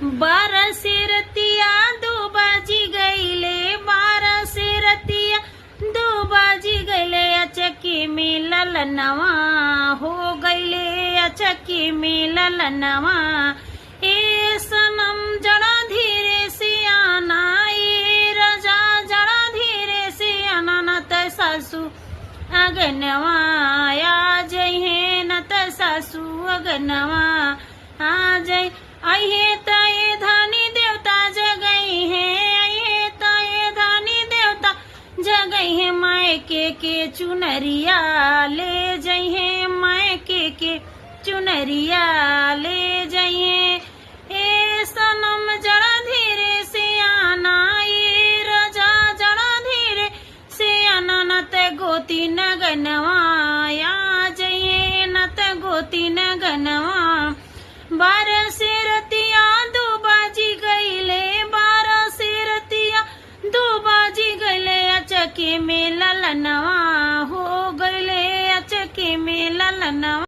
बारह दो बाजी गईले, 12 दो बाजी गईले, अचकी में ललनवा हो गईले, अचकी में ललनवा। ए सनम जड़ा धीरे से आना, ए रजा जड़ा धीरे से आना, न त सासू अगनवा आ जइहे, न त सासू अगनवा आ जई। अहे तये धानी देवता जगई है, अहे तये धानी देवता जगई है, मायके के चुनरिया ले जइहे, मायके के चुनरिया ले जइहे। ए सनम जड़ा धीरे से आना, ए रजा जड़ा धीरे से आना, न त गोती नगनवा आ जइहे, न त गोती नगनवा। 12 दो बाजी गईले, 12 दो बाजी गईले, अचके में ललनवा हो गईले, अचके में ललनवा।